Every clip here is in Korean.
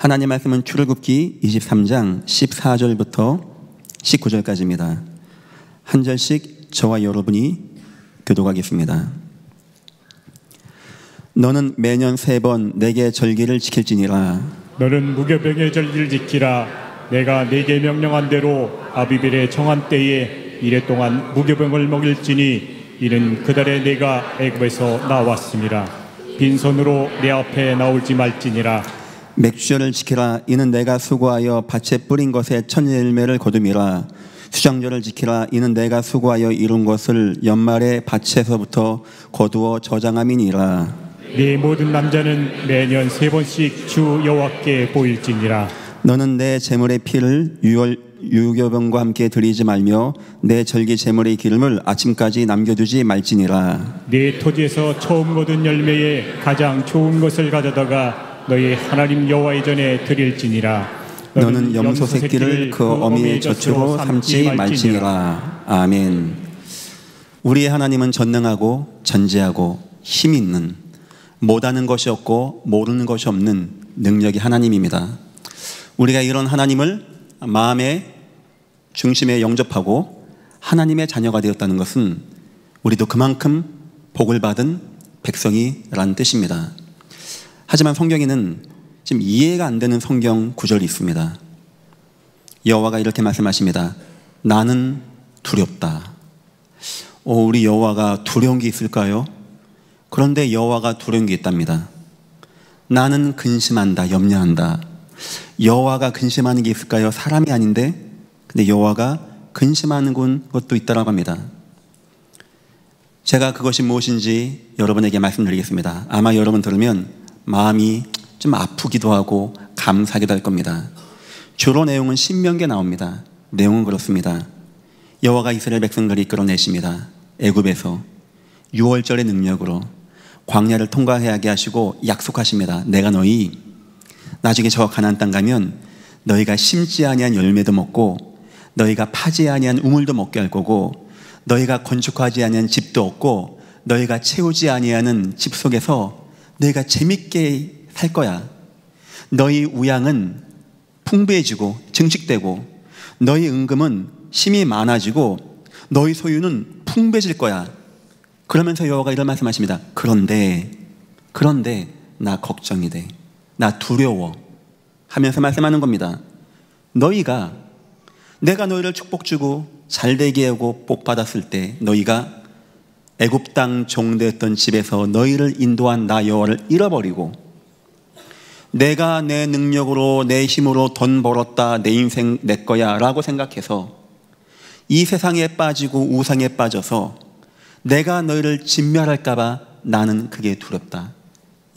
하나님 말씀은 출애굽기 23장 14절부터 19절까지입니다. 한 절씩 저와 여러분이 교독하겠습니다. 너는 매년 3번 내게 절기를 지킬지니라. 너는 무교병의 절기를 지키라. 내가 네게 명령한 대로 아비벨의 정한 때에 이래 동안 무교병을 먹일지니 이는 그달에 내가 애굽에서 나왔음이라. 빈손으로 내 앞에 나올지 말지니라. 맥주절을 지키라. 이는 내가 수고하여 밭에 뿌린 것에 첫 열매를 거둠이라. 수장절을 지키라. 이는 내가 수고하여 이룬 것을 연말에 밭에서부터 거두어 저장함이니라. 네 모든 남자는 매년 3번씩 주 여호와께 보일지니라. 너는 내 제물의 피를 유교병과 함께 드리지 말며 내 절기 제물의 기름을 아침까지 남겨두지 말지니라. 네 토지에서 처음 거둔 열매에 가장 좋은 것을 가져다가 너희 하나님 여호와의 전에 드릴지니라. 너는 염소 새끼를 그 어미의 젖으로 삼지 말지니라. 아멘. 우리의 하나님은 전능하고 전지하고 힘 있는, 못하는 것이 없고 모르는 것이 없는 능력의 하나님입니다. 우리가 이런 하나님을 마음의 중심에 영접하고 하나님의 자녀가 되었다는 것은 우리도 그만큼 복을 받은 백성이라는 뜻입니다. 하지만 성경에는 지금 이해가 안 되는 성경 구절이 있습니다. 여호와가 이렇게 말씀하십니다. 나는 두렵다. 우리 여호와가 두려운 게 있을까요? 그런데 여호와가 두려운 게 있답니다. 나는 근심한다, 염려한다. 여호와가 근심하는 게 있을까요? 사람이 아닌데, 근데 여호와가 근심하는 것도 있다라고 합니다. 제가 그것이 무엇인지 여러분에게 말씀드리겠습니다. 아마 여러분 들으면 마음이 좀 아프기도 하고 감사하기도 할 겁니다. 주로 내용은 신명기에 나옵니다. 내용은 그렇습니다. 여호와가 이스라엘 백성들을 이끌어내십니다. 애굽에서 6월절의 능력으로 광야를 통과하게 하시고 약속하십니다. 내가 너희 나중에 저 가나안 땅 가면 너희가 심지 아니한 열매도 먹고 너희가 파지 아니한 우물도 먹게 할 거고 너희가 건축하지 아니한 집도 없고 너희가 채우지 아니하는 집 속에서 너희가 재밌게 살 거야. 너희 우양은 풍부해지고 증식되고 너희 은금은 힘이 많아지고 너희 소유는 풍부해질 거야. 그러면서 여호와가 이런 말씀하십니다. 그런데 나 걱정이 돼. 나 두려워 하면서 말씀하는 겁니다. 너희가 내가 너희를 축복 주고 잘되게 하고 복 받았을 때 너희가 애굽 땅 종되었던 집에서 너희를 인도한 나 여호와를 잃어버리고 내가 내 능력으로 내 힘으로 돈 벌었다, 내 인생 내 거야 라고 생각해서 이 세상에 빠지고 우상에 빠져서 내가 너희를 진멸할까 봐 나는 그게 두렵다.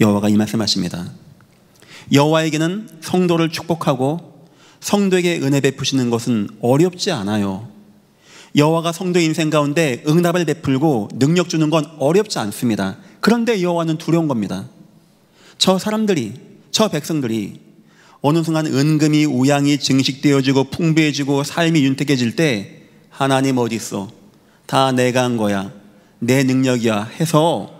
여호와가 이 말씀하십니다. 여호와에게는 성도를 축복하고 성도에게 은혜 베푸시는 것은 어렵지 않아요. 여호와가 성도의 인생 가운데 응답을 베풀고 능력 주는 건 어렵지 않습니다. 그런데 여호와는 두려운 겁니다. 저 백성들이 어느 순간 은금이 우양이 증식되어지고 풍부해지고 삶이 윤택해질 때 하나님 어디 있어? 다 내가 한 거야. 내 능력이야 해서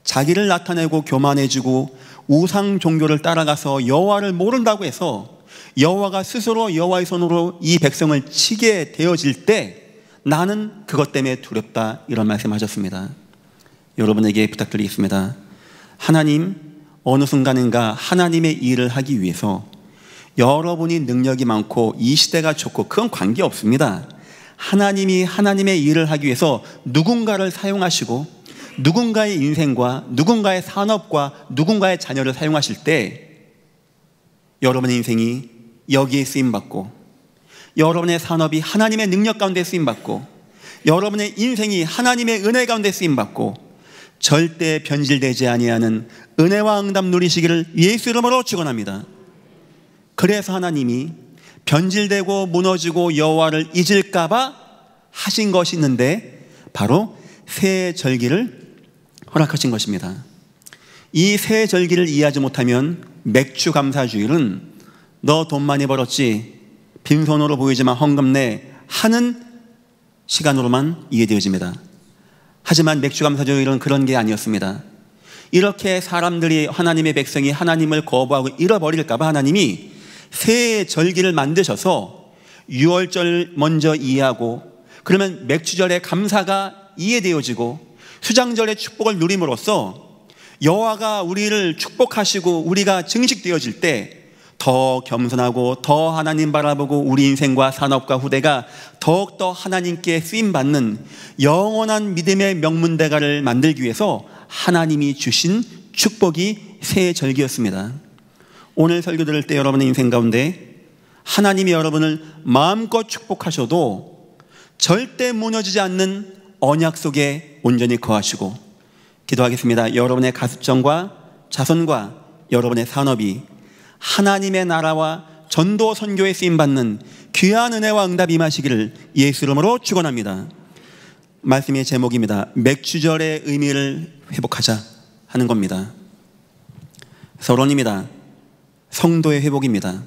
자기를 나타내고 교만해지고 우상 종교를 따라가서 여호와를 모른다고 해서 여호와가 스스로 여호와의 손으로 이 백성을 치게 되어질 때 나는 그것 때문에 두렵다 이런 말씀하셨습니다. 여러분에게 부탁드리겠습니다. 하나님 어느 순간인가 하나님의 일을 하기 위해서 여러분이 능력이 많고 이 시대가 좋고 그건 관계없습니다. 하나님이 하나님의 일을 하기 위해서 누군가를 사용하시고 누군가의 인생과 누군가의 산업과 누군가의 자녀를 사용하실 때 여러분의 인생이 여기에 쓰임받고 여러분의 산업이 하나님의 능력 가운데 쓰임받고 여러분의 인생이 하나님의 은혜 가운데 쓰임받고 절대 변질되지 아니하는 은혜와 응답 누리시기를 예수 이름으로 축원합니다. 그래서 하나님이 변질되고 무너지고 여호와를 잊을까 봐 하신 것이 있는데 바로 새 절기를 허락하신 것입니다. 이 새 절기를 이해하지 못하면 맥주 감사주일은 너 돈 많이 벌었지 빈손으로 보이지만 헌금 내 하는 시간으로만 이해되어집니다. 하지만 맥주 감사주일은 그런 게 아니었습니다. 이렇게 사람들이, 하나님의 백성이 하나님을 거부하고 잃어버릴까 봐 하나님이 새 절기를 만드셔서 유월절 먼저 이해하고, 그러면 맥주절의 감사가 이해되어지고 수장절의 축복을 누림으로써 여호와가 우리를 축복하시고 우리가 증식되어질 때 더 겸손하고 더 하나님 바라보고 우리 인생과 산업과 후대가 더욱더 하나님께 쓰임받는 영원한 믿음의 명문대가를 만들기 위해서 하나님이 주신 축복이 새 절기였습니다. 오늘 설교 들을 때 여러분의 인생 가운데 하나님이 여러분을 마음껏 축복하셔도 절대 무너지지 않는 언약 속에 온전히 거하시고, 기도하겠습니다. 여러분의 가축정과 자손과 여러분의 산업이 하나님의 나라와 전도 선교에 쓰임받는 귀한 은혜와 응답이 임하시기를 예수 이름으로 축원합니다. 말씀의 제목입니다. 맥주절의 의미를 회복하자 하는 겁니다. 서론입니다. 성도의 회복입니다.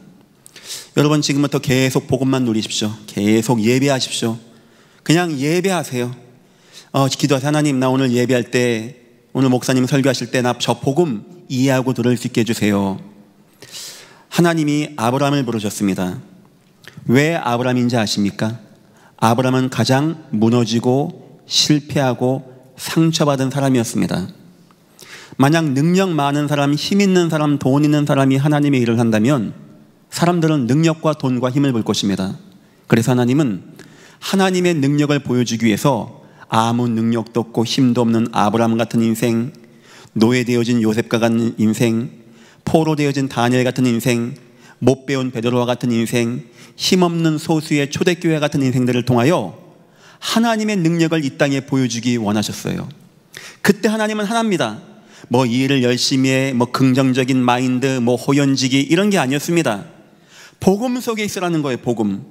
여러분 지금부터 계속 복음만 누리십시오. 계속 예배하십시오. 그냥 예배하세요. 기도하세요. 하나님, 나 오늘 예배할 때, 오늘 목사님 설교하실 때 나 저 복음 이해하고 들을 수 있게 해주세요. 하나님이 아브라함을 부르셨습니다. 왜 아브라함인지 아십니까? 아브라함은 가장 무너지고 실패하고 상처받은 사람이었습니다. 만약 능력 많은 사람, 힘 있는 사람, 돈 있는 사람이 하나님의 일을 한다면 사람들은 능력과 돈과 힘을 볼 것입니다. 그래서 하나님은 하나님의 능력을 보여주기 위해서 아무 능력도 없고 힘도 없는 아브라함 같은 인생, 노예되어진 요셉과 같은 인생, 포로되어진 다니엘 같은 인생, 못 배운 베드로와 같은 인생, 힘없는 소수의 초대교회 같은 인생들을 통하여 하나님의 능력을 이 땅에 보여주기 원하셨어요. 그때 하나님은 하나입니다. 뭐 이 일을 열심히 해, 뭐 긍정적인 마인드, 뭐 호연지기 이런 게 아니었습니다. 복음 속에 있으라는 거예요. 복음.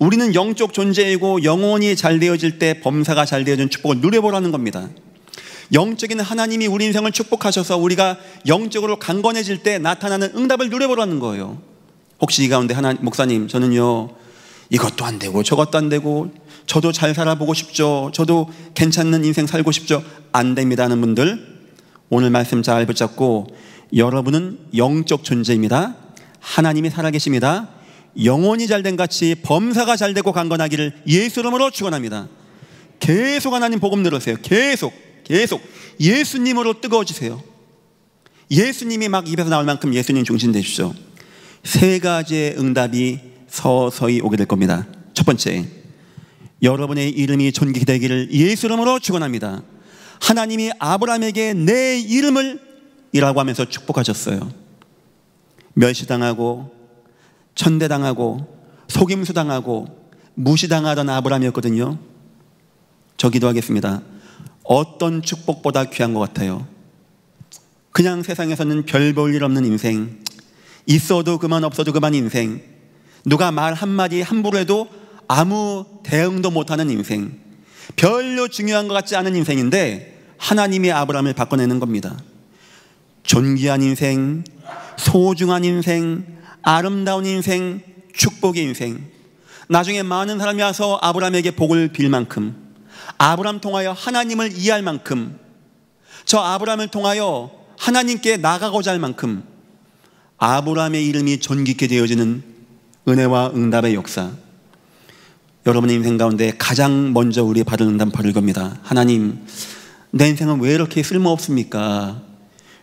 우리는 영적 존재이고 영혼이 잘 되어질 때 범사가 잘 되어진 축복을 누려보라는 겁니다. 영적인 하나님이 우리 인생을 축복하셔서 우리가 영적으로 강건해질 때 나타나는 응답을 누려보라는 거예요. 혹시 이 가운데 목사님, 저는요 이것도 안 되고 저것도 안 되고 저도 잘 살아보고 싶죠, 저도 괜찮은 인생 살고 싶죠, 안 됩니다 하는 분들, 오늘 말씀 잘 붙잡고, 여러분은 영적 존재입니다. 하나님이 살아계십니다. 영혼이 잘된 같이 범사가 잘되고 강건하기를 예수 이름으로 축원합니다. 계속 하나님 복음 들으세요. 계속 예수님으로 뜨거워지세요. 예수님이 막 입에서 나올 만큼 예수님 중심 되십시오. 세 가지의 응답이 서서히 오게 될 겁니다. 첫 번째, 여러분의 이름이 존귀되기를 예수 이름으로 축원합니다. 하나님이 아브라함에게 내 이름을 이라고 하면서 축복하셨어요. 멸시당하고 천대당하고 속임수당하고 무시당하던 아브라함이었거든요. 저 기도하겠습니다. 어떤 축복보다 귀한 것 같아요? 그냥 세상에서는 별 볼 일 없는 인생, 있어도 그만 없어도 그만 인생, 누가 말 한마디 함부로 해도 아무 대응도 못하는 인생, 별로 중요한 것 같지 않은 인생인데 하나님이 아브라함을 바꿔내는 겁니다. 존귀한 인생, 소중한 인생, 아름다운 인생, 축복의 인생. 나중에 많은 사람이 와서 아브라함에게 복을 빌 만큼, 아브라함 통하여 하나님을 이해할 만큼, 저 아브라함을 통하여 하나님께 나가고자 할 만큼 아브라함의 이름이 존귀케 되어지는 은혜와 응답의 역사. 여러분의 인생 가운데 가장 먼저 우리 받을 응답 받을 겁니다. 하나님, 내 인생은 왜 이렇게 쓸모없습니까?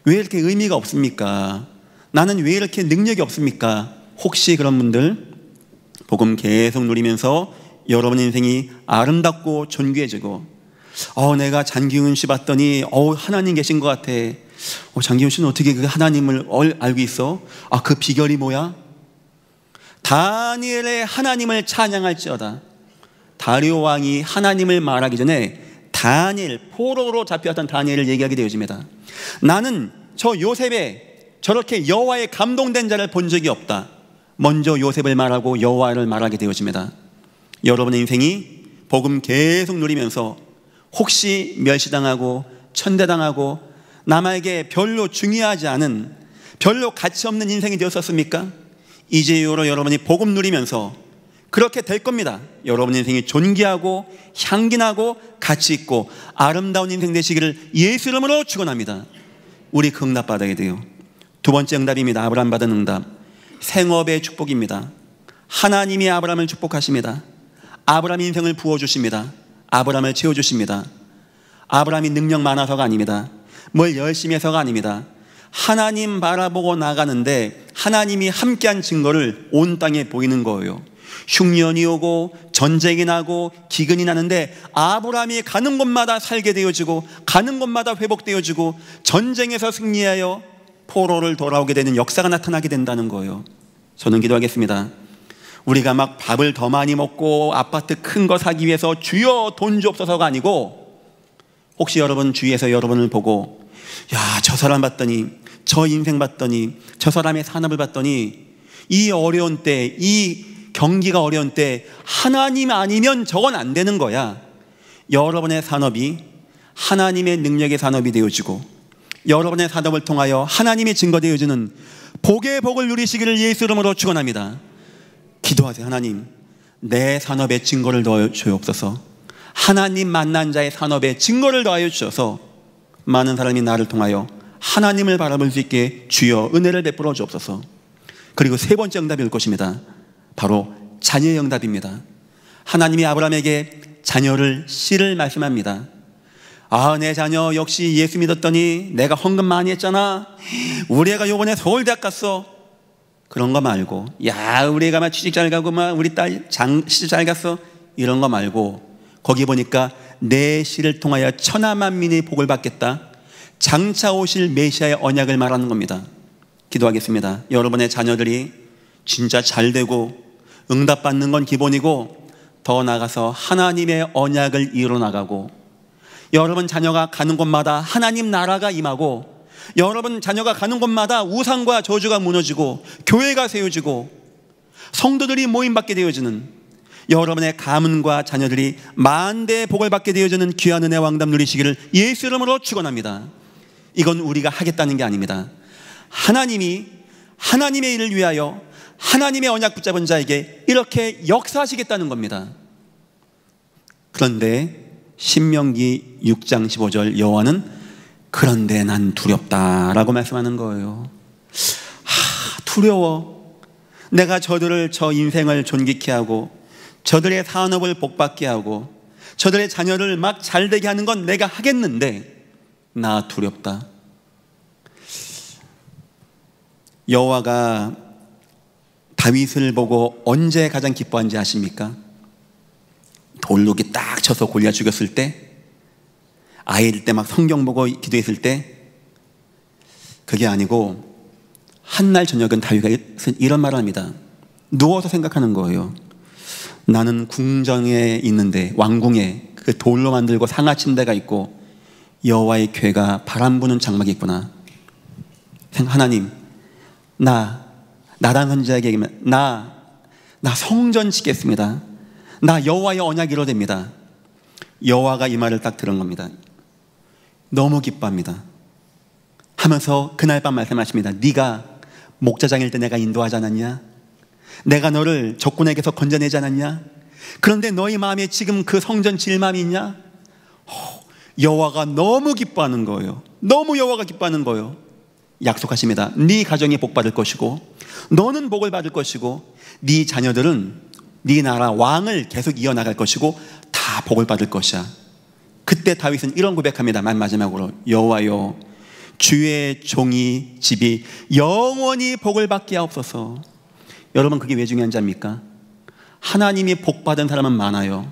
왜 이렇게 의미가 없습니까? 나는 왜 이렇게 능력이 없습니까? 혹시 그런 분들 복음 계속 누리면서 여러분 인생이 아름답고 존귀해지고, 내가 장기훈 씨 봤더니 하나님 계신 것 같아. 장기훈 씨는 어떻게 그 하나님을 알고 있어? 그 비결이 뭐야? 다니엘의 하나님을 찬양할지어다. 다리오 왕이 하나님을 말하기 전에 다니엘, 포로로 잡혀왔던 다니엘을 얘기하게 되어집니다. 나는 저 요셉의 저렇게 여호와의 감동된 자를 본 적이 없다. 먼저 요셉을 말하고 여호와를 말하게 되어집니다. 여러분의 인생이 복음 계속 누리면서 혹시 멸시당하고 천대당하고 남에게 별로 중요하지 않은, 별로 가치 없는 인생이 되었었습니까? 이제 이후로 여러분이 복음 누리면서 그렇게 될 겁니다. 여러분 인생이 존귀하고 향기나고 가치 있고 아름다운 인생 되시기를 예수 이름으로 축원합니다. 우리 그 응답 받아야 돼요. 두 번째 응답입니다. 아브라함 받은 응답. 생업의 축복입니다. 하나님이 아브라함을 축복하십니다. 아브라함 인생을 부어주십니다. 아브라함을 채워주십니다. 아브라함이 능력 많아서가 아닙니다. 뭘 열심히 해서가 아닙니다. 하나님 바라보고 나가는데 하나님이 함께한 증거를 온 땅에 보이는 거예요. 흉년이 오고 전쟁이 나고 기근이 나는데 아브라함이 가는 곳마다 살게 되어지고 가는 곳마다 회복되어지고 전쟁에서 승리하여 포로를 돌아오게 되는 역사가 나타나게 된다는 거예요. 저는 기도하겠습니다. 우리가 막 밥을 더 많이 먹고 아파트 큰 거 사기 위해서 주여 돈 주옵소서가 아니고, 혹시 여러분 주위에서 여러분을 보고 야, 저 사람 봤더니, 저 인생 봤더니, 저 사람의 산업을 봤더니 이 어려운 때, 이 경기가 어려운 때 하나님 아니면 저건 안 되는 거야. 여러분의 산업이 하나님의 능력의 산업이 되어지고 여러분의 산업을 통하여 하나님이 증거되어지는 복의 복을 누리시기를 예수 이름으로 축원합니다. 기도하세요. 하나님, 내 산업에 증거를 더하여 주옵소서. 하나님 만난 자의 산업에 증거를 더하여 주셔서 많은 사람이 나를 통하여 하나님을 바라볼 수 있게 주여 은혜를 베풀어 주옵소서. 그리고 세 번째 응답이 올 것입니다. 바로 자녀의 응답입니다. 하나님이 아브라함에게 자녀를 씨를 말씀합니다. 아, 내 자녀 역시 예수 믿었더니 내가 헌금 많이 했잖아. 우리 애가 요번에 서울대학 갔어. 그런 거 말고, 야, 우리 애가 막 취직 잘 가고 막 우리 딸 시집 잘 갔어. 이런 거 말고, 거기 보니까 내 씨를 통하여 천하 만민이 복을 받겠다. 장차 오실 메시아의 언약을 말하는 겁니다. 기도하겠습니다. 여러분의 자녀들이 진짜 잘 되고 응답받는 건 기본이고 더 나아가서 하나님의 언약을 이뤄나가고, 여러분 자녀가 가는 곳마다 하나님 나라가 임하고, 여러분 자녀가 가는 곳마다 우상과 저주가 무너지고 교회가 세워지고 성도들이 모임받게 되어지는, 여러분의 가문과 자녀들이 만대의 복을 받게 되어지는 귀한 은혜 왕답 누리시기를 예수 이름으로 축원합니다. 이건 우리가 하겠다는 게 아닙니다. 하나님이 하나님의 일을 위하여 하나님의 언약 붙잡은 자에게 이렇게 역사하시겠다는 겁니다. 그런데 신명기 6장 15절 여호와는 그런데 난 두렵다라고 말씀하는 거예요. 두려워. 내가 저들을, 저 인생을 존귀케 하고 저들의 산업을 복받게 하고 저들의 자녀를 막 잘되게 하는 건 내가 하겠는데 나 두렵다. 여호와가 다윗을 보고 언제 가장 기뻐한지 아십니까? 돌로기 딱 쳐서 골리앗 죽였을 때, 아이일 때 막 성경 보고 기도했을 때, 그게 아니고 한날 저녁은 다윗이 이런 말을 합니다. 누워서 생각하는 거예요. 나는 궁정에 있는데, 왕궁에 그 돌로 만들고 상하 침대가 있고 여호와의 궤가 바람 부는 장막이 있구나. 하나님, 나란 선지자에게 얘기하면 나 성전 짓겠습니다. 나 여호와의 언약 이루어집니다. 여호와가 이 말을 딱 들은 겁니다. 너무 기뻐합니다. 하면서 그날 밤 말씀하십니다. 네가 목자장일 때 내가 인도하지 않았냐? 내가 너를 적군에게서 건져내지 않았냐? 그런데 너희 마음에 지금 그 성전 지을 마음이 있냐? 여호와가 너무 기뻐하는 거예요. 너무 여호와가 기뻐하는 거예요. 약속하십니다. 네 가정이 복받을 것이고 너는 복을 받을 것이고 네 자녀들은 네 나라 왕을 계속 이어나갈 것이고 다 복을 받을 것이야. 그때 다윗은 이런 고백합니다. 맨 마지막으로, 여호와여, 주의 종이 집이 영원히 복을 받게 하옵소서. 여러분, 그게 왜 중요한지 압니까? 하나님이 복받은 사람은 많아요.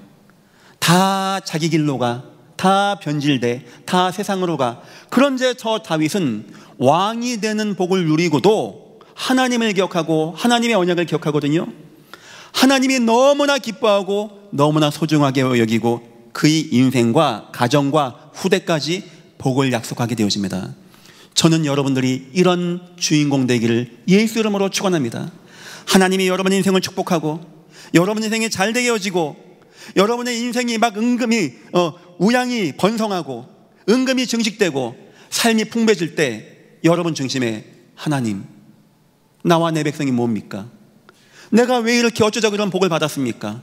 다 자기 길로 가, 다 변질돼, 다 세상으로 가. 그런데 저 다윗은 왕이 되는 복을 누리고도 하나님을 기억하고 하나님의 언약을 기억하거든요. 하나님이 너무나 기뻐하고 너무나 소중하게 여기고 그의 인생과 가정과 후대까지 복을 약속하게 되어집니다. 저는 여러분들이 이런 주인공 되기를 예수 이름으로 축원합니다. 하나님이 여러분의 인생을 축복하고 여러분 인생이 잘 되어지고 여러분의 인생이 막 은금이 우양이 번성하고 은금이 증식되고 삶이 풍부해질 때 여러분 중심에 하나님, 나와 내 백성이 뭡니까? 내가 왜 이렇게 어쩌자고 이런 복을 받았습니까?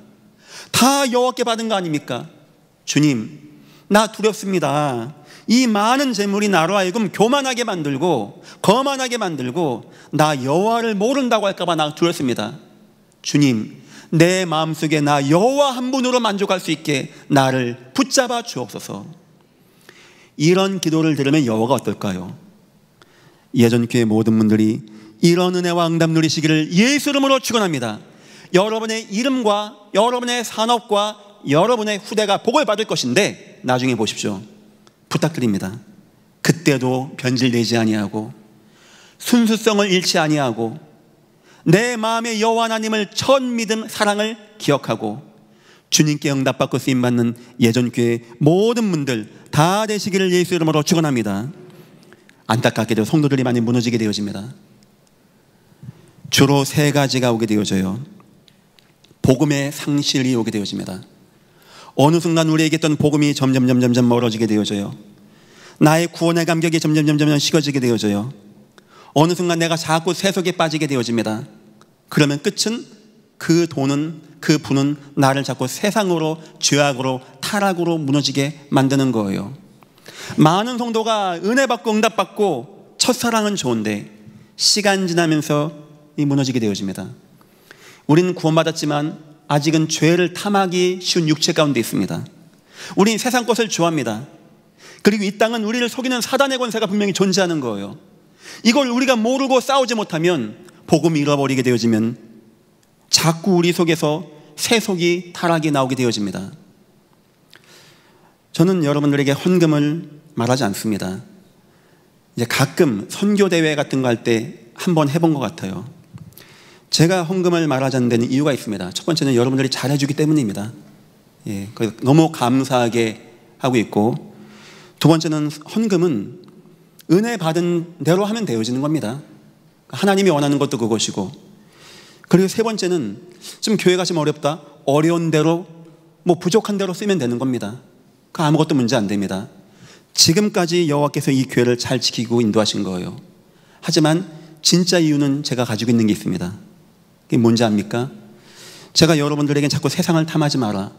다 여호와께 받은 거 아닙니까? 주님, 나 두렵습니다. 이 많은 재물이 나로 하여금 교만하게 만들고 거만하게 만들고 나 여호와를 모른다고 할까봐 나 두렵습니다. 주님, 내 마음속에 나 여호와 한 분으로 만족할 수 있게 나를 붙잡아 주옵소서. 이런 기도를 들으면 여호와가 어떨까요? 예전교회 모든 분들이 이런 은혜와 응답 누리시기를 예수 이름으로 축원합니다. 여러분의 이름과 여러분의 산업과 여러분의 후대가 복을 받을 것인데 나중에 보십시오. 부탁드립니다. 그때도 변질되지 아니하고 순수성을 잃지 아니하고 내 마음의 여호와 하나님을 첫 믿음 사랑을 기억하고 주님께 응답받고 쓰임받는 예전교회 모든 분들 다 되시기를 예수 이름으로 축원합니다. 안타깝게도 성도들이 많이 무너지게 되어집니다. 주로 세 가지가 오게 되어져요. 복음의 상실이 오게 되어집니다. 어느 순간 우리에게 있던 복음이 점점 멀어지게 되어져요. 나의 구원의 감격이 점점 식어지게 되어져요. 어느 순간 내가 자꾸 세속에 빠지게 되어집니다. 그러면 끝은 그 돈은, 그 부는 나를 자꾸 세상으로, 죄악으로, 타락으로 무너지게 만드는 거예요. 많은 성도가 은혜 받고 응답 받고 첫사랑은 좋은데 시간 지나면서 무너지게 되어집니다. 우리는 구원받았지만 아직은 죄를 탐하기 쉬운 육체 가운데 있습니다. 우리는 세상 것을 좋아합니다. 그리고 이 땅은 우리를 속이는 사단의 권세가 분명히 존재하는 거예요. 이걸 우리가 모르고 싸우지 못하면 복음이 잃어버리게 되어지면 자꾸 우리 속에서 세속이 타락이 나오게 되어집니다. 저는 여러분들에게 헌금을 말하지 않습니다. 이제 가끔 선교대회 같은 거 할 때 한번 해본 것 같아요. 제가 헌금을 말하지 않는 데는 이유가 있습니다. 첫 번째는 여러분들이 잘해주기 때문입니다. 예, 너무 감사하게 하고 있고, 두 번째는 헌금은 은혜 받은 대로 하면 되어지는 겁니다. 하나님이 원하는 것도 그것이고, 그리고 세 번째는 좀 교회가 좀 어렵다, 어려운 대로 부족한 대로 쓰면 되는 겁니다. 그 아무것도 문제 안 됩니다. 지금까지 여호와께서 이 교회를 잘 지키고 인도하신 거예요. 하지만 진짜 이유는 제가 가지고 있는 게 있습니다. 그게 뭔지 압니까? 제가 여러분들에게 자꾸 세상을 탐하지 마라,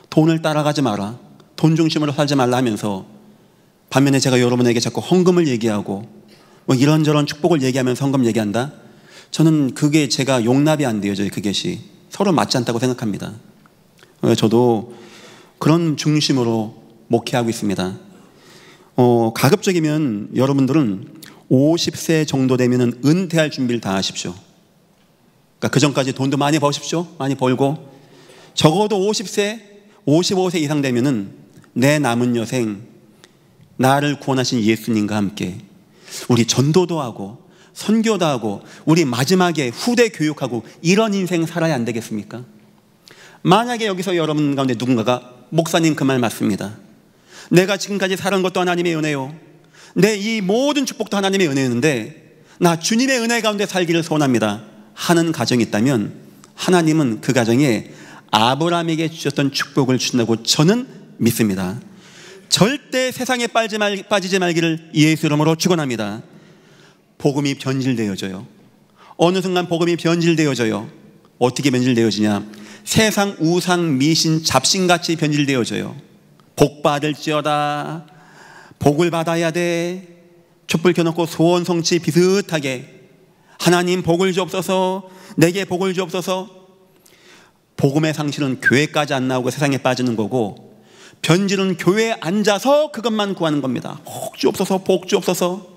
돈을 따라가지 마라, 돈 중심으로 살지 말라 하면서 반면에 제가 여러분에게 자꾸 헌금을 얘기하고 이런저런 축복을 얘기하면서 헌금 얘기한다? 저는 그게 제가 용납이 안 되어져요. 그것이 서로 맞지 않다고 생각합니다. 저도 그런 중심으로 목회하고 있습니다. 가급적이면 여러분들은 50세 정도 되면 은퇴할 준비를 다 하십시오. 그러니까 그 전까지 돈도 많이 버십시오. 많이 벌고 적어도 50세, 55세 이상 되면은 내 남은 여생 나를 구원하신 예수님과 함께 우리 전도도 하고 선교도 하고 우리 마지막에 후대 교육하고 이런 인생 살아야 안 되겠습니까? 만약에 여기서 여러분 가운데 누군가가 목사님 그 말 맞습니다. 내가 지금까지 살은 것도 하나님의 은혜요, 내 이 모든 축복도 하나님의 은혜였는데 나 주님의 은혜 가운데 살기를 소원합니다 하는 가정이 있다면 하나님은 그 가정에 아브라함에게 주셨던 축복을 주신다고 저는 믿습니다. 절대 세상에 빠지지 말기를 예수 이름으로 축원합니다. 복음이 변질되어져요. 어느 순간 복음이 변질되어져요. 어떻게 변질되어지냐? 세상 우상 미신 잡신같이 변질되어져요. 복 받을지어다, 복을 받아야 돼, 촛불 켜놓고 소원 성취 비슷하게 하나님 복을 주옵소서, 내게 복을 주옵소서. 복음의 상실은 교회까지 안 나오고 세상에 빠지는 거고, 변질은 교회에 앉아서 그것만 구하는 겁니다. 복 주옵소서, 복 주옵소서.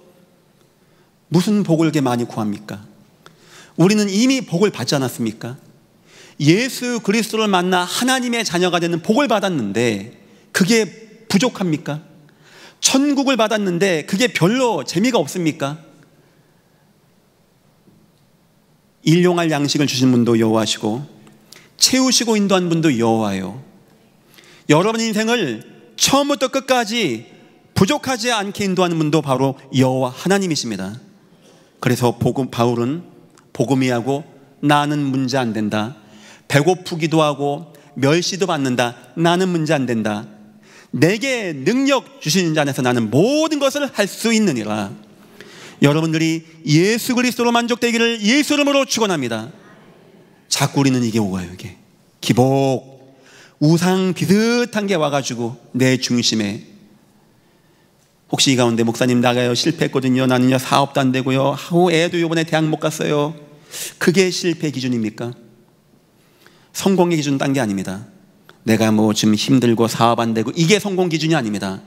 무슨 복을 이렇게 많이 구합니까? 우리는 이미 복을 받지 않았습니까? 예수 그리스도를 만나 하나님의 자녀가 되는 복을 받았는데 그게 부족합니까? 천국을 받았는데 그게 별로 재미가 없습니까? 일용할 양식을 주신 분도 여호와시고 채우시고 인도한 분도 여호와예요. 여러분 인생을 처음부터 끝까지 부족하지 않게 인도하는 분도 바로 여호와 하나님이십니다. 그래서 바울은 복음이 하고 나는 문제 안 된다, 배고프기도 하고 멸시도 받는다, 나는 문제 안 된다, 내게 능력 주시는 자 안에서 나는 모든 것을 할 수 있느니라. 여러분들이 예수 그리스도로 만족되기를 예수 이름으로 축원합니다. 자꾸 우리는 이게 오가요. 이게 기복, 우상 비슷한 게 와가지고 내 중심에 혹시 이 가운데 목사님 나가요, 실패했거든요, 나는요 사업도 안 되고요, 애도 이번에 대학 못 갔어요. 그게 실패 기준입니까? 성공의 기준은 딴 게 아닙니다. 내가 뭐 지금 힘들고 사업 안 되고 이게 성공 기준이 아닙니다.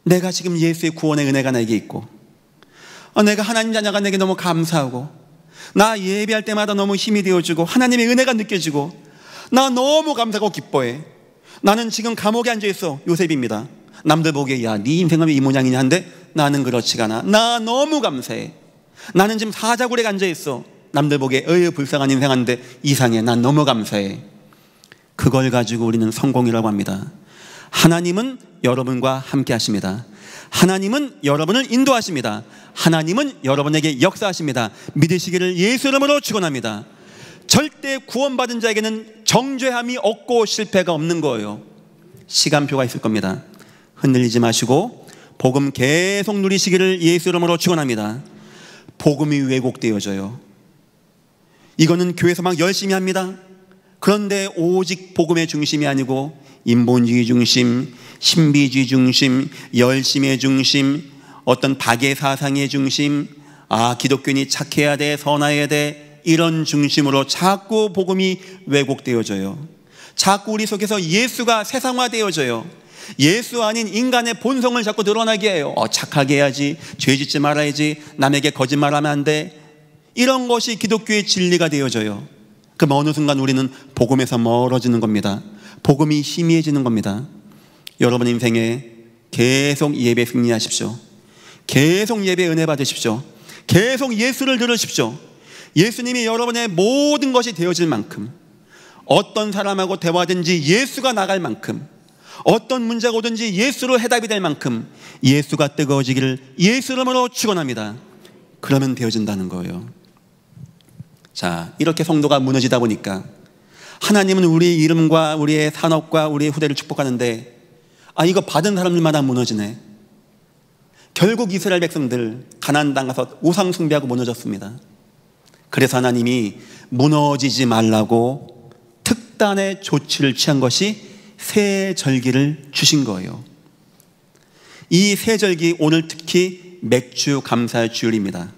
내가 지금 예수의 구원의 은혜가 내게 있고, 내가 하나님 자녀가 내게 너무 감사하고, 나 예배할 때마다 너무 힘이 되어주고 하나님의 은혜가 느껴지고, 나 너무 감사하고 기뻐해. 나는 지금 감옥에 앉아있어. 요셉입니다. 남들 보기에 야, 네 인생은 왜 이 모양이냐 한데 나는 그렇지가 않아. 나 너무 감사해. 나는 지금 사자굴에 앉아있어. 남들 보기에 불쌍한 인생한데 이상해. 난 너무 감사해. 그걸 가지고 우리는 성공이라고 합니다. 하나님은 여러분과 함께 하십니다. 하나님은 여러분을 인도하십니다. 하나님은 여러분에게 역사하십니다. 믿으시기를 예수 이름으로 축원합니다. 절대 구원받은 자에게는 정죄함이 없고 실패가 없는 거예요. 시간표가 있을 겁니다. 흔들리지 마시고 복음 계속 누리시기를 예수 이름으로 축원합니다. 복음이 왜곡되어져요. 이거는 교회에서 막 열심히 합니다. 그런데 오직 복음의 중심이 아니고 인본주의 중심, 신비주의 중심, 열심의 중심, 어떤 박애 사상의 중심, 기독교인이 착해야 돼, 선해야 돼, 이런 중심으로 자꾸 복음이 왜곡되어져요. 자꾸 우리 속에서 예수가 세상화되어져요. 예수 아닌 인간의 본성을 자꾸 드러나게 해요. 착하게 해야지, 죄 짓지 말아야지, 남에게 거짓말하면 안 돼, 이런 것이 기독교의 진리가 되어져요. 그럼 어느 순간 우리는 복음에서 멀어지는 겁니다. 복음이 희미해지는 겁니다. 여러분 인생에 계속 예배 승리하십시오. 계속 예배 은혜 받으십시오. 계속 예수를 들으십시오. 예수님이 여러분의 모든 것이 되어질 만큼, 어떤 사람하고 대화든지 예수가 나갈 만큼, 어떤 문제가 오든지 예수로 해답이 될 만큼 예수가 뜨거워지기를 예수 이름으로 축원합니다. 그러면 되어진다는 거예요. 자, 이렇게 성도가 무너지다 보니까 하나님은 우리의 이름과 우리의 산업과 우리의 후대를 축복하는데, 이거 받은 사람들마다 무너지네. 결국 이스라엘 백성들 가나안 땅 가서 우상 숭배하고 무너졌습니다. 그래서 하나님이 무너지지 말라고 특단의 조치를 취한 것이 새 절기를 주신 거예요. 이 새 절기, 오늘 특히 맥주 감사 주일입니다.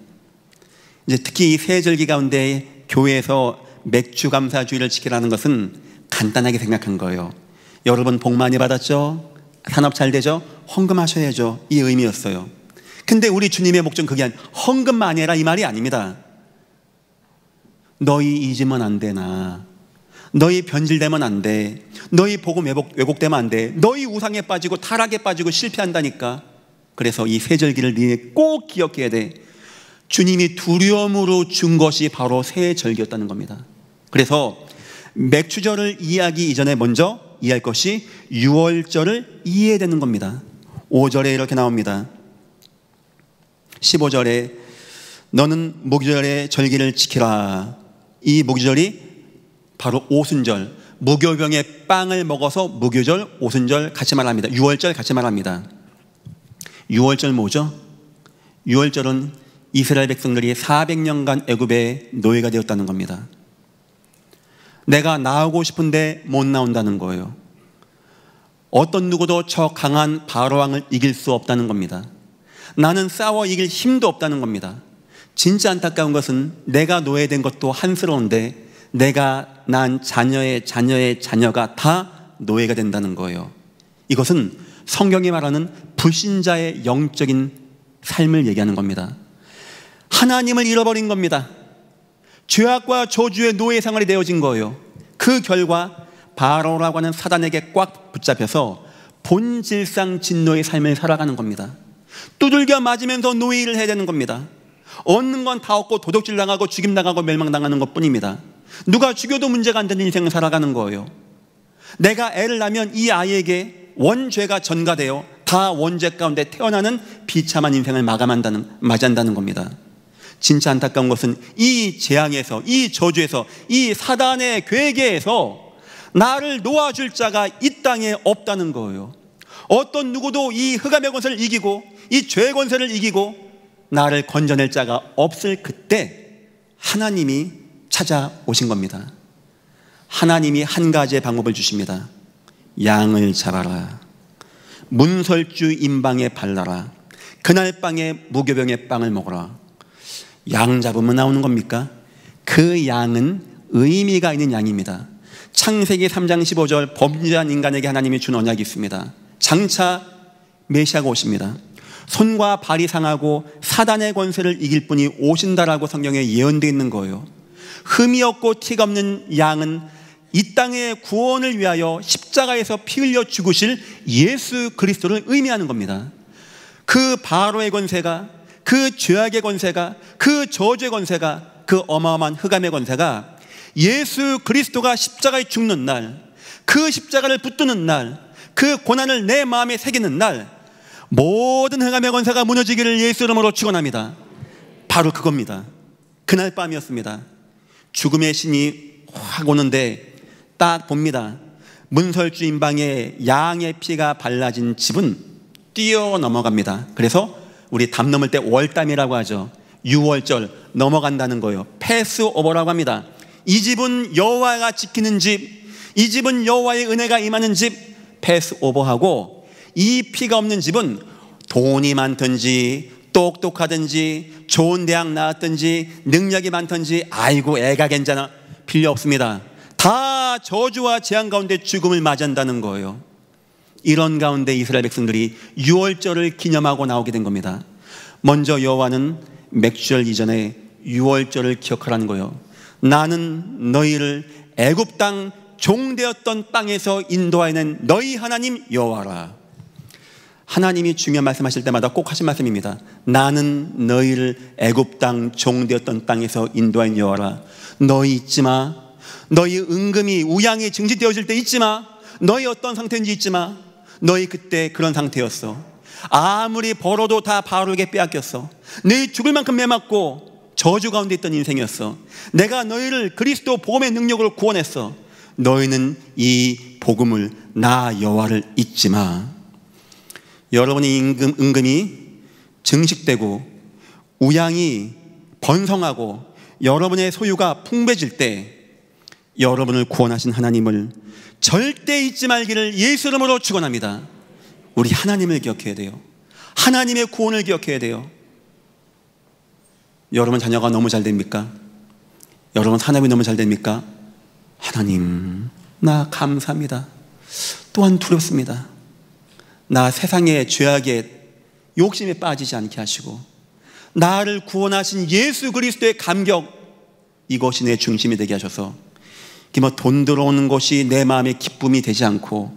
이제 특히 이 새 절기 가운데 교회에서 맥주 감사 주일을 지키라는 것은 간단하게 생각한 거예요. 여러분 복 많이 받았죠? 산업 잘 되죠? 헌금하셔야죠. 이 의미였어요. 근데 우리 주님의 목적은 그게 헌금만이 아니라 이 말이 아닙니다. 너희 잊으면 안 되나, 너희 변질되면 안 돼, 너희 복음 왜곡되면 안 돼, 너희 우상에 빠지고 타락에 빠지고 실패한다니까. 그래서 이 새 절기를 니네 꼭 기억해야 돼. 주님이 두려움으로 준 것이 바로 새 절기였다는 겁니다. 그래서 맥주절을 이해하기 이전에 먼저 이해할 것이 유월절을 이해해야 되는 겁니다. 5절에 이렇게 나옵니다. 15절에 너는 무교절의 절기를 지키라. 이 무교절이 바로 오순절, 무교병의 빵을 먹어서 무교절, 오순절 같이 말합니다. 유월절 같이 말합니다. 유월절 뭐죠? 유월절은 이스라엘 백성들이 400년간 애굽의 노예가 되었다는 겁니다. 내가 나오고 싶은데 못 나온다는 거예요. 어떤 누구도 저 강한 바로왕을 이길 수 없다는 겁니다. 나는 싸워 이길 힘도 없다는 겁니다. 진짜 안타까운 것은 내가 노예된 것도 한스러운데 내가 난 자녀의 자녀의 자녀가 다 노예가 된다는 거예요. 이것은 성경이 말하는 불신자의 영적인 삶을 얘기하는 겁니다. 하나님을 잃어버린 겁니다. 죄악과 저주의 노예 생활이 되어진 거예요. 그 결과 바로라고 하는 사단에게 꽉 붙잡혀서 본질상 진노의 삶을 살아가는 겁니다. 두들겨 맞으면서 노예 일을 해야 되는 겁니다. 얻는 건 다 얻고 도둑질 당하고 죽임 당하고 멸망당하는 것 뿐입니다. 누가 죽여도 문제가 안 되는 인생을 살아가는 거예요. 내가 애를 낳으면 이 아이에게 원죄가 전가되어 다 원죄 가운데 태어나는 비참한 인생을 맞이한다는 겁니다. 진짜 안타까운 것은 이 재앙에서, 이 저주에서, 이 사단의 괴계에서 나를 놓아줄 자가 이 땅에 없다는 거예요. 어떤 누구도 이 흑암의 권세를 이기고 이 죄의 권세를 이기고 나를 건져낼 자가 없을 그때 하나님이 찾아오신 겁니다. 하나님이 한 가지의 방법을 주십니다. 양을 잡아라. 문설주 임방에 발라라. 그날 밤에 무교병의 빵을 먹어라. 양 잡으면 나오는 겁니까? 그 양은 의미가 있는 양입니다. 창세기 3장 15절 범죄한 인간에게 하나님이 준 언약이 있습니다. 장차 메시아가 오십니다. 손과 발이 상하고 사단의 권세를 이길 분이 오신다라고 성경에 예언되어 있는 거예요. 흠이 없고 티가 없는 양은 이 땅의 구원을 위하여 십자가에서 피 흘려 죽으실 예수 그리스도를 의미하는 겁니다. 그 바로의 권세가, 그 죄악의 권세가, 그 저주의 권세가, 그 어마어마한 흑암의 권세가 예수 그리스도가 십자가에 죽는 날, 그 십자가를 붙드는 날, 그 고난을 내 마음에 새기는 날, 모든 흑암의 권세가 무너지기를 예수 이름으로 축원합니다. 바로 그겁니다. 그날 밤이었습니다. 죽음의 신이 확 오는데 딱 봅니다. 문설주 임방에 양의 피가 발라진 집은 뛰어 넘어갑니다. 그래서 우리 담 넘을 때 월담이라고 하죠. 6월절 넘어간다는 거예요. 패스오버라고 합니다. 이 집은 여호와가 지키는 집, 이 집은 여호와의 은혜가 임하는 집, 패스오버하고, 이 피가 없는 집은 돈이 많든지 똑똑하든지 좋은 대학 나왔든지 능력이 많든지 아이고 애가 괜찮아 필요 없습니다. 다 저주와 재앙 가운데 죽음을 맞이한다는 거예요. 이런 가운데 이스라엘 백성들이 6월절을 기념하고 나오게 된 겁니다. 먼저 여호와는 맥주절 이전에 6월절을 기억하라는 거예요. 나는 너희를 애굽 땅 종되었던 땅에서 인도하여낸 너희 하나님 여호와라. 하나님이 중요한 말씀하실 때마다 꼭 하신 말씀입니다. 나는 너희를 애굽 땅 종되었던 땅에서 인도하여낸 여호와라. 너희 잊지 마. 너희 은금이 우양이 증식되어질 때 잊지 마. 너희 어떤 상태인지 잊지 마. 너희 그때 그런 상태였어. 아무리 벌어도 다 바로에게 빼앗겼어. 너희 죽을 만큼 매맞고 저주 가운데 있던 인생이었어. 내가 너희를 그리스도 복음의 능력으로 구원했어. 너희는 이 복음을 나 여호와를 잊지 마. 여러분의 은금이 증식되고 우양이 번성하고 여러분의 소유가 풍부해질 때 여러분을 구원하신 하나님을 절대 잊지 말기를 예수 이름으로 축원합니다. 우리 하나님을 기억해야 돼요. 하나님의 구원을 기억해야 돼요. 여러분 자녀가 너무 잘 됩니까? 여러분 사람이 너무 잘 됩니까? 하나님, 나 감사합니다. 또한 두렵습니다. 나 세상의 죄악에 욕심에 빠지지 않게 하시고 나를 구원하신 예수 그리스도의 감격, 이것이 내 중심이 되게 하셔서 돈 들어오는 것이 내 마음의 기쁨이 되지 않고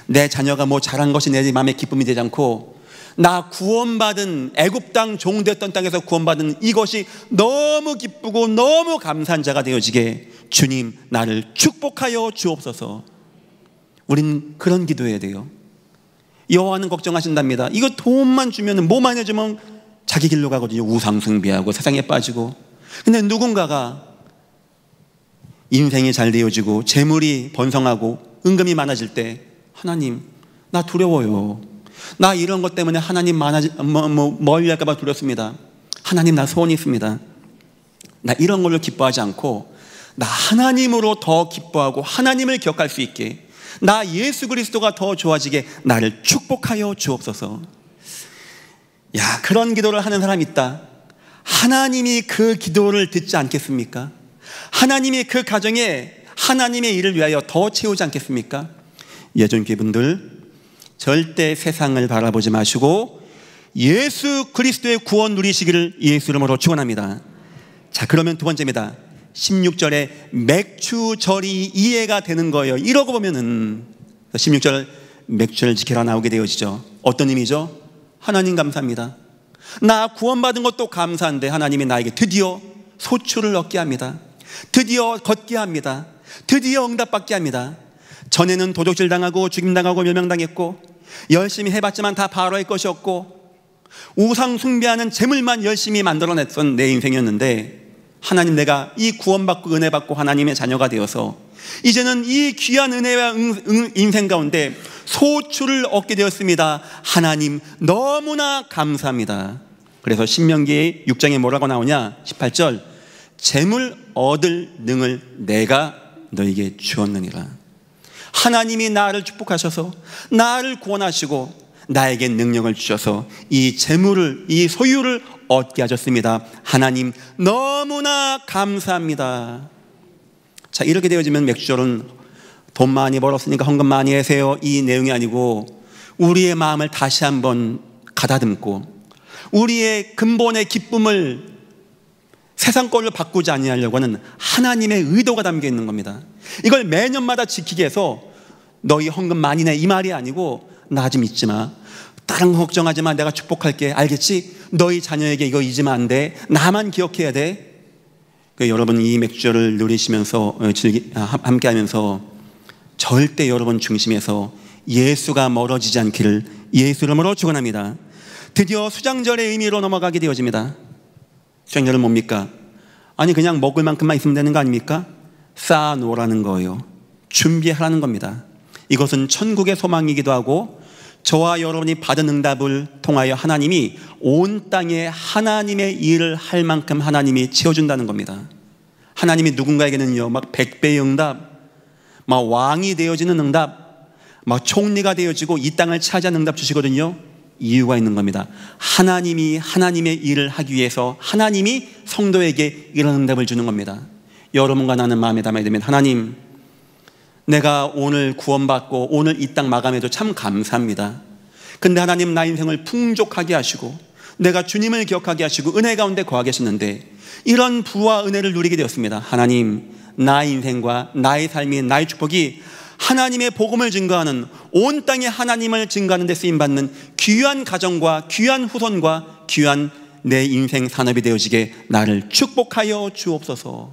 내 자녀가 뭐 잘한 것이 내 마음의 기쁨이 되지 않고 나 구원받은 애굽 땅 종되었던 땅에서 구원받은 이것이 너무 기쁘고 너무 감사한 자가 되어지게 주님 나를 축복하여 주옵소서. 우린 그런 기도해야 돼요. 여호와는 걱정하신답니다. 이거 돈만 주면 뭐만 해주면 자기 길로 가거든요. 우상숭배하고 세상에 빠지고. 근데 누군가가 인생이 잘 되어지고 재물이 번성하고 은금이 많아질 때 하나님 나 두려워요. 나 이런 것 때문에 하나님 멀리 할까 봐 두렵습니다. 하나님 나 소원이 있습니다. 나 이런 걸로 기뻐하지 않고 나 하나님으로 더 기뻐하고 하나님을 기억할 수 있게 나 예수 그리스도가 더 좋아지게 나를 축복하여 주옵소서. 야, 그런 기도를 하는 사람이 있다. 하나님이 그 기도를 듣지 않겠습니까? 하나님이 그 가정에 하나님의 일을 위하여 더 채우지 않겠습니까? 예전 교회분들 절대 세상을 바라보지 마시고 예수 그리스도의 구원 누리시기를 예수 이름으로 축원합니다. 자, 그러면 두 번째입니다. 16절에 맥주절이 이해가 되는 거예요. 이러고 보면은 16절 맥주를 지켜라 나오게 되어지죠. 어떤 의미죠? 하나님 감사합니다. 나 구원받은 것도 감사한데 하나님이 나에게 드디어 소출을 얻게 합니다. 드디어 걷게 합니다. 드디어 응답받게 합니다. 전에는 도적질 당하고 죽임당하고 멸망당했고 열심히 해봤지만 다 바로의 것이었고 우상 숭배하는 재물만 열심히 만들어냈던 내 인생이었는데 하나님 내가 이 구원받고 은혜받고 하나님의 자녀가 되어서 이제는 이 귀한 은혜와 인생 가운데 소출을 얻게 되었습니다. 하나님 너무나 감사합니다. 그래서 신명기 6장에 뭐라고 나오냐? 18절 재물 얻을 능을 내가 너에게 주었느니라. 하나님이 나를 축복하셔서 나를 구원하시고 나에게 능력을 주셔서 이 재물을, 이 소유를 얻게 하셨습니다. 하나님 너무나 감사합니다. 자, 이렇게 되어지면 맥주절은 돈 많이 벌었으니까 헌금 많이 하세요, 이 내용이 아니고 우리의 마음을 다시 한번 가다듬고 우리의 근본의 기쁨을 세상 걸로 바꾸지 아니하려고 하는 하나님의 의도가 담겨 있는 겁니다. 이걸 매년마다 지키게 해서 너희 헌금 많이 내 이 말이 아니고 나 좀 잊지 마, 다른 거 걱정하지 마, 내가 축복할게, 알겠지? 너희 자녀에게 이거 잊으면 안 돼, 나만 기억해야 돼. 여러분 이 맥주절을 누리시면서 함께하면서 절대 여러분 중심에서 예수가 멀어지지 않기를 예수 이름으로 축원합니다. 드디어 수장절의 의미로 넘어가게 되어집니다. 수장절은 뭡니까? 아니 그냥 먹을 만큼만 있으면 되는 거 아닙니까? 쌓아놓으라는 거예요. 준비하라는 겁니다. 이것은 천국의 소망이기도 하고 저와 여러분이 받은 응답을 통하여 하나님이 온 땅에 하나님의 일을 할 만큼 하나님이 채워준다는 겁니다. 하나님이 누군가에게는요 막 100배의 응답, 막 왕이 되어지는 응답, 막 총리가 되어지고 이 땅을 차지하는 응답 주시거든요. 이유가 있는 겁니다. 하나님이 하나님의 일을 하기 위해서 하나님이 성도에게 이런 응답을 주는 겁니다. 여러분과 나는 마음에 담아야 되면, 하나님 내가 오늘 구원받고 오늘 이 땅 마감해도 참 감사합니다. 근데 하나님 나 인생을 풍족하게 하시고 내가 주님을 기억하게 하시고 은혜 가운데 거하게 하셨는데 이런 부와 은혜를 누리게 되었습니다. 하나님 나의 인생과 나의 삶이, 나의 축복이 하나님의 복음을 증거하는, 온 땅에 하나님을 증거하는 데 쓰임받는 귀한 가정과 귀한 후손과 귀한 내 인생 산업이 되어지게 나를 축복하여 주옵소서.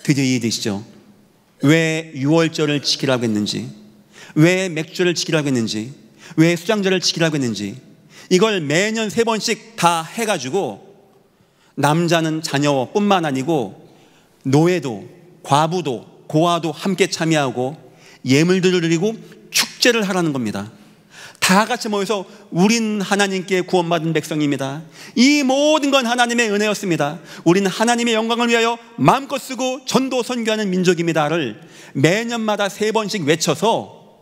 드디어 이해되시죠? 왜 6월절을 지키라고 했는지, 왜 맥주를 지키라고 했는지, 왜 수장절을 지키라고 했는지, 이걸 매년 3번씩 다 해가지고 남자는 자녀뿐만 아니고 노예도 과부도 고아도 함께 참여하고 예물들을 드리고 축제를 하라는 겁니다. 다 같이 모여서 우린 하나님께 구원받은 백성입니다, 이 모든 건 하나님의 은혜였습니다, 우리는 하나님의 영광을 위하여 마음껏 쓰고 전도 선교하는 민족입니다를 매년마다 3번씩 외쳐서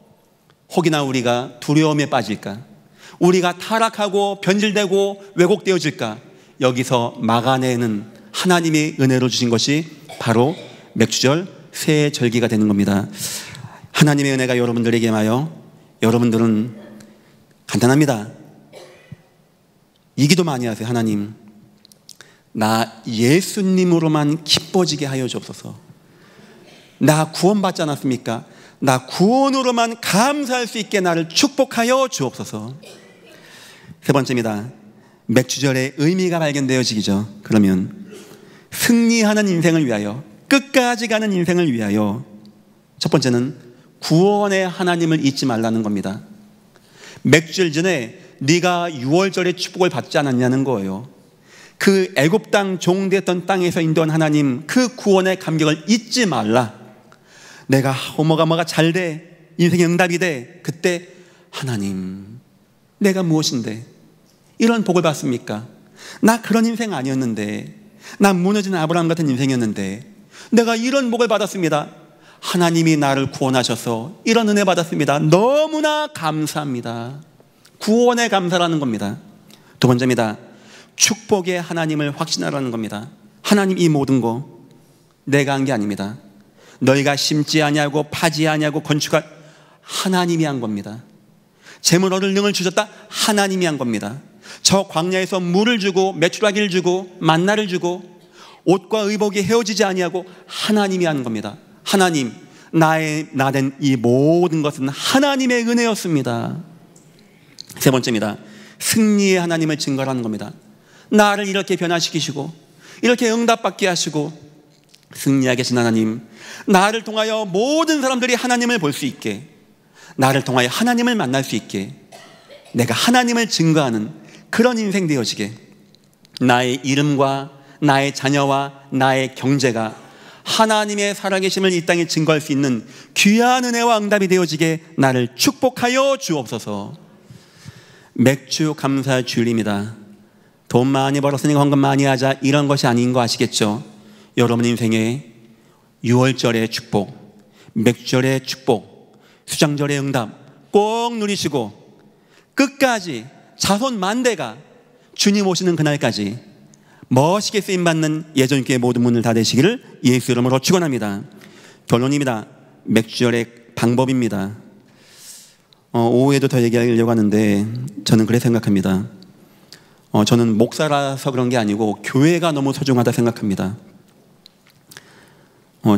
혹이나 우리가 두려움에 빠질까, 우리가 타락하고 변질되고 왜곡되어질까, 여기서 막아내는 하나님의 은혜로 주신 것이 바로 맥주절 새 절기가 되는 겁니다. 하나님의 은혜가 여러분들에게 임하여 여러분들은 간단합니다. 이 기도 많이 하세요. 하나님 나 예수님으로만 기뻐지게 하여 주옵소서. 나 구원받지 않았습니까? 나 구원으로만 감사할 수 있게 나를 축복하여 주옵소서. 세 번째입니다. 맥주절의 의미가 발견되어지기죠. 그러면 승리하는 인생을 위하여, 끝까지 가는 인생을 위하여 첫 번째는 구원의 하나님을 잊지 말라는 겁니다. 맥주절 전에 네가 6월절의 축복을 받지 않았냐는 거예요. 그 애굽 땅 종되었던 땅에서 인도한 하나님, 그 구원의 감격을 잊지 말라. 내가 뭐가 잘 돼, 인생의 응답이 돼, 그때 하나님 내가 무엇인데 이런 복을 받습니까? 나 그런 인생 아니었는데, 나 무너진 아브라함 같은 인생이었는데 내가 이런 복을 받았습니다. 하나님이 나를 구원하셔서 이런 은혜 받았습니다. 너무나 감사합니다. 구원에 감사라는 겁니다. 두 번째입니다. 축복의 하나님을 확신하라는 겁니다. 하나님 이 모든 거 내가 한 게 아닙니다. 너희가 심지 아니하고 파지 아니하고 건축할 하나님이 한 겁니다. 재물 얻을 능을 주셨다, 하나님이 한 겁니다. 저 광야에서 물을 주고 메추라기를 주고 만나를 주고 옷과 의복이 헤어지지 아니하고 하나님이 한 겁니다. 하나님 나된 이 모든 것은 하나님의 은혜였습니다. 세 번째입니다. 승리의 하나님을 증거하는 겁니다. 나를 이렇게 변화시키시고 이렇게 응답받게 하시고 승리하게 하신 하나님, 나를 통하여 모든 사람들이 하나님을 볼 수 있게, 나를 통하여 하나님을 만날 수 있게, 내가 하나님을 증거하는 그런 인생 되어지게, 나의 이름과 나의 자녀와 나의 경제가 하나님의 살아계심을 이 땅에 증거할 수 있는 귀한 은혜와 응답이 되어지게 나를 축복하여 주옵소서. 맥주 감사 주일입니다. 돈 많이 벌었으니까 헌금 많이 하자, 이런 것이 아닌 거 아시겠죠? 여러분 인생에 6월절의 축복, 맥주절의 축복, 수장절의 응답 꼭 누리시고 끝까지 자손 만대가 주님 오시는 그날까지 멋있게 쓰임받는 예전교회 모든 문을 닫으시기를 예수 이름으로 축원합니다. 결론입니다. 맥주절의 방법입니다. 오후에도 더 얘기하려고 하는데 저는 그렇게 생각합니다. 저는 목사라서 그런 게 아니고 교회가 너무 소중하다 생각합니다.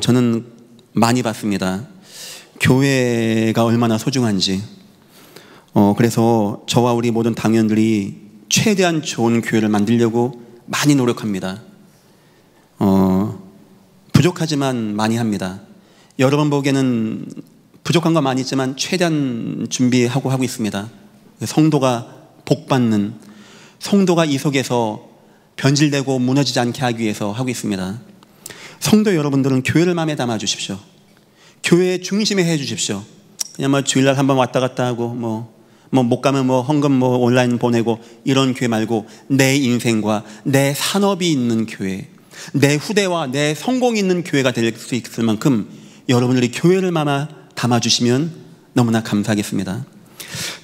저는 많이 봤습니다. 교회가 얼마나 소중한지. 그래서 저와 우리 모든 당원들이 최대한 좋은 교회를 만들려고 많이 노력합니다. 부족하지만 많이 합니다. 여러분 보기에는 부족한 거 많이 있지만 최대한 준비하고 하고 있습니다. 성도가 복받는, 성도가 이 속에서 변질되고 무너지지 않게 하기 위해서 하고 있습니다. 성도 여러분들은 교회를 마음에 담아 주십시오. 교회 중심에 해 주십시오. 그냥 주일날 한번 왔다 갔다 하고 못 가면 헌금 온라인 보내고 이런 교회 말고 내 인생과 내 산업이 있는 교회, 내 후대와 내 성공이 있는 교회가 될 수 있을 만큼 여러분들이 교회를 담아주시면 너무나 감사하겠습니다.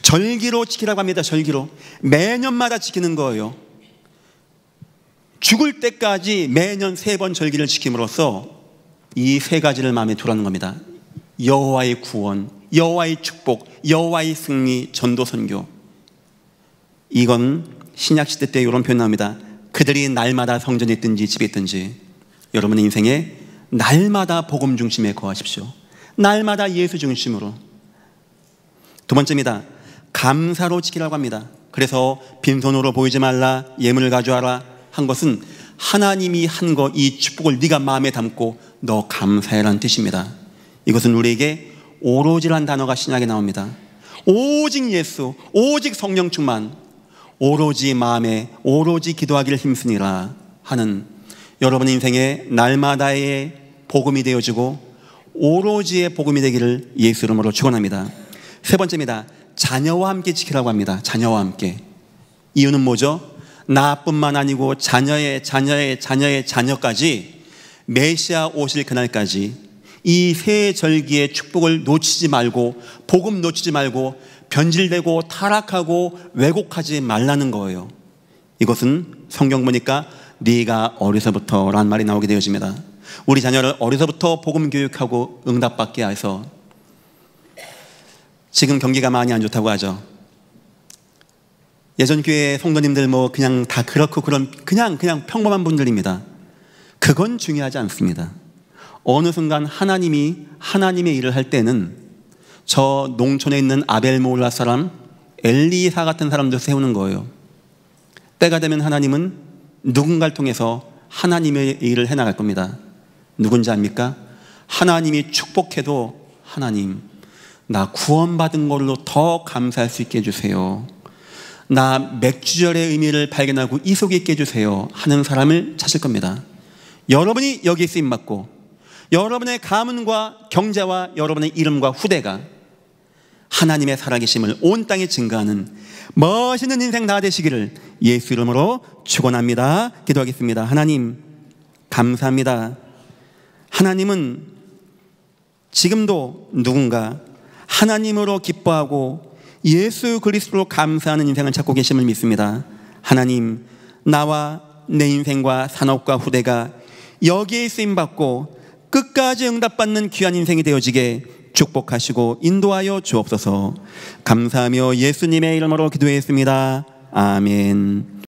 절기로 지키라고 합니다. 절기로 매년마다 지키는 거예요. 죽을 때까지 매년 3번 절기를 지킴으로써 이 3가지를 마음에 두라는 겁니다. 여호와의 구원, 여호와의 축복, 여호와의 승리, 전도 선교. 이건 신약시대 때 이런 표현 나옵니다. 그들이 날마다 성전에 있든지 집에 있든지 여러분의 인생에 날마다 복음 중심에 거하십시오. 날마다 예수 중심으로. 두 번째입니다. 감사로 지키라고 합니다. 그래서 빈손으로 보이지 말라, 예물을 가져와라 한 것은 하나님이 한 거 이 축복을 네가 마음에 담고 너 감사해라는 뜻입니다. 이것은 우리에게 오로지란 단어가 신약에 나옵니다. 오직 예수, 오직 성령 충만, 오로지 마음에 오로지 기도하기를 힘쓰니라 하는 여러분의 인생에 날마다의 복음이 되어지고 오로지의 복음이 되기를 예수 이름으로 축원합니다. 세 번째입니다. 자녀와 함께 지키라고 합니다. 자녀와 함께. 이유는 뭐죠? 나뿐만 아니고 자녀의 자녀까지 메시아 오실 그날까지 이 새 절기의 축복을 놓치지 말고, 복음 놓치지 말고 변질되고 타락하고 왜곡하지 말라는 거예요. 이것은 성경 보니까 네가 어려서부터 라는 말이 나오게 되어집니다. 우리 자녀를 어려서부터 복음 교육하고 응답받게 해서, 지금 경기가 많이 안 좋다고 하죠. 예전 교회 성도님들 그냥 다 그렇고 그냥 평범한 분들입니다. 그건 중요하지 않습니다. 어느 순간 하나님의 일을 할 때는 저 농촌에 있는 아벨 모올라 사람, 엘리사 같은 사람들 세우는 거예요. 때가 되면 하나님은 누군가를 통해서 하나님의 일을 해나갈 겁니다. 누군지 압니까? 하나님이 축복해도 하나님, 나 구원받은 걸로 더 감사할 수 있게 해주세요. 나 맥주절의 의미를 발견하고 이속에 있게 해주세요 하는 사람을 찾을 겁니다. 여러분이 여기에 쓰임받고 여러분의 가문과 경제와 여러분의 이름과 후대가 하나님의 살아계심을 온 땅에 증거하는 멋있는 인생 다 되시기를 예수 이름으로 축원합니다. 기도하겠습니다. 하나님 감사합니다. 하나님은 지금도 누군가 하나님으로 기뻐하고 예수 그리스도로 감사하는 인생을 찾고 계심을 믿습니다. 하나님, 나와 내 인생과 산업과 후대가 여기에 쓰임받고 끝까지 응답받는 귀한 인생이 되어지게 축복하시고 인도하여 주옵소서. 감사하며 예수님의 이름으로 기도했습니다. 아멘.